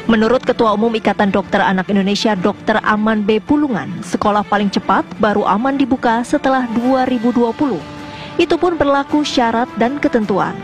Menurut Ketua Umum Ikatan Dokter Anak Indonesia Dr. Aman B. Pulungan, sekolah paling cepat baru aman dibuka setelah 2020. Itu pun berlaku syarat dan ketentuan.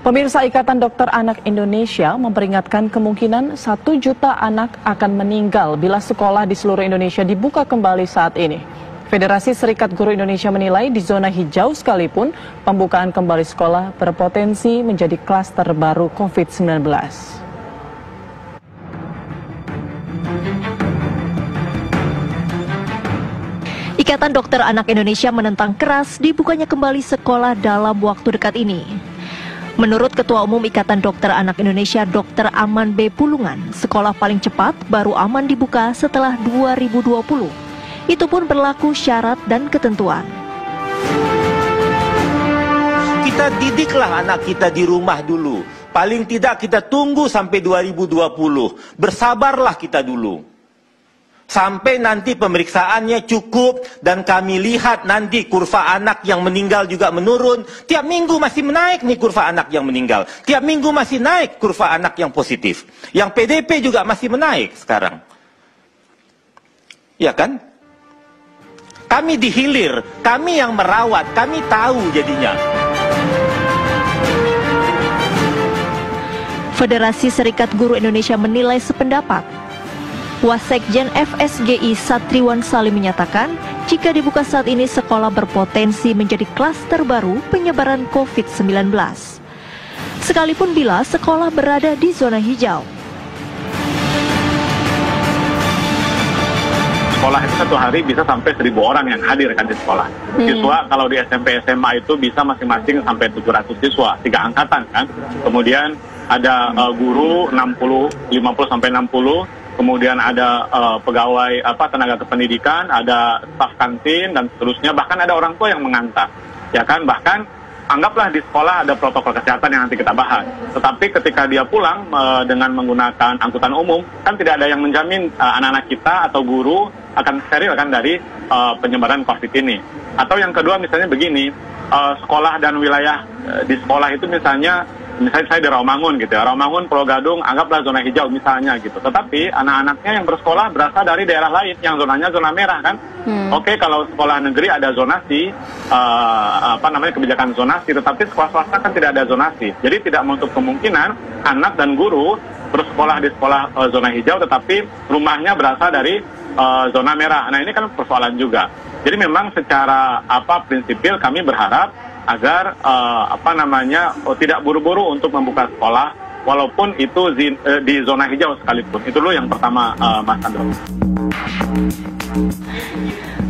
Pemirsa, Ikatan Dokter Anak Indonesia memperingatkan kemungkinan 1 juta anak akan meninggal bila sekolah di seluruh Indonesia dibuka kembali saat ini. Federasi Serikat Guru Indonesia menilai di zona hijau sekalipun pembukaan kembali sekolah berpotensi menjadi klaster baru COVID-19. Ikatan Dokter Anak Indonesia menentang keras dibukanya kembali sekolah dalam waktu dekat ini. Menurut Ketua Umum Ikatan Dokter Anak Indonesia Dr. Aman B. Pulungan, sekolah paling cepat baru aman dibuka setelah 2020. Itu pun berlaku syarat dan ketentuan. Kita didiklah anak kita di rumah dulu. Paling tidak kita tunggu sampai 2020. Bersabarlah kita dulu. Sampai nanti pemeriksaannya cukup dan kami lihat nanti kurva anak yang meninggal juga menurun. Tiap minggu masih menaik nih kurva anak yang meninggal. Tiap minggu masih naik kurva anak yang positif. Yang PDP juga masih menaik sekarang. Ya kan? Kami dihilir, kami yang merawat, kami tahu jadinya. Federasi Serikat Guru Indonesia menilai sependapat. Wasekjen FSGI Satriwan Salim menyatakan, jika dibuka saat ini sekolah berpotensi menjadi klaster baru penyebaran COVID-19. Sekalipun bila sekolah berada di zona hijau. Sekolah itu satu hari bisa sampai 1.000 orang yang hadir kan di sekolah. Siswa kalau di SMP SMA itu bisa masing-masing sampai 700 siswa, 3 angkatan kan. Kemudian ada guru 50 sampai 60. Kemudian ada pegawai tenaga kependidikan, ada staf kantin dan seterusnya, bahkan ada orang tua yang mengantar. Ya kan, bahkan anggaplah di sekolah ada protokol kesehatan yang nanti kita bahas. Tetapi ketika dia pulang dengan menggunakan angkutan umum, kan tidak ada yang menjamin anak-anak kita atau guru akan steril kan dari penyebaran COVID ini. Atau yang kedua misalnya begini, sekolah dan wilayah di sekolah itu misalnya saya di Rawamangun gitu ya, Rawamangun, Pulau Gadung, anggaplah zona hijau misalnya gitu. Tetapi anak-anaknya yang bersekolah berasal dari daerah lain yang zonanya zona merah kan. Oke, kalau sekolah negeri ada zonasi, kebijakan zonasi, tetapi sekolah swasta kan tidak ada zonasi. Jadi tidak menutup kemungkinan anak dan guru bersekolah di sekolah zona hijau, tetapi rumahnya berasal dari zona merah. Nah ini kan persoalan juga. Jadi memang secara prinsipil kami berharap agar tidak buru-buru untuk membuka sekolah walaupun itu di zona hijau sekalipun. Itu dulu yang pertama, Mas Andro.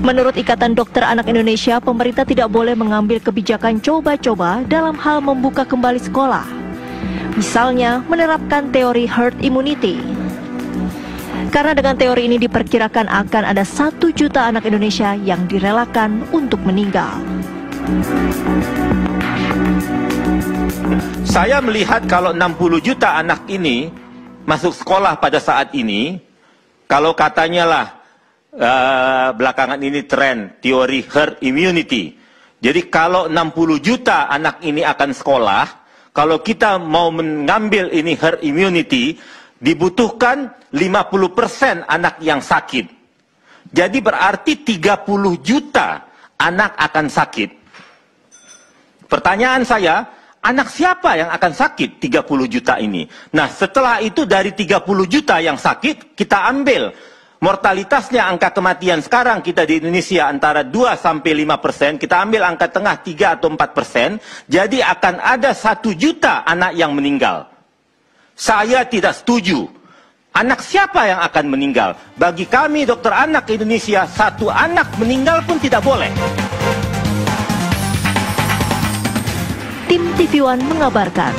Menurut Ikatan Dokter Anak Indonesia, pemerintah tidak boleh mengambil kebijakan coba-coba dalam hal membuka kembali sekolah. Misalnya menerapkan teori herd immunity. Karena dengan teori ini diperkirakan akan ada 1 juta anak Indonesia yang direlakan untuk meninggal. Saya melihat kalau 60 juta anak ini masuk sekolah pada saat ini, kalau katanya lah belakangan ini tren teori herd immunity. Jadi kalau 60 juta anak ini akan sekolah, kalau kita mau mengambil ini herd immunity, dibutuhkan 50% anak yang sakit. Jadi berarti 30 juta anak akan sakit. Pertanyaan saya, anak siapa yang akan sakit 30 juta ini? Nah, setelah itu dari 30 juta yang sakit, kita ambil mortalitasnya, angka kematian sekarang kita di Indonesia antara 2-5%, kita ambil angka tengah 3 atau 4%, jadi akan ada 1 juta anak yang meninggal. Saya tidak setuju. Anak siapa yang akan meninggal? Bagi kami dokter anak Indonesia, 1 anak meninggal pun tidak boleh. Tim TV One mengabarkan.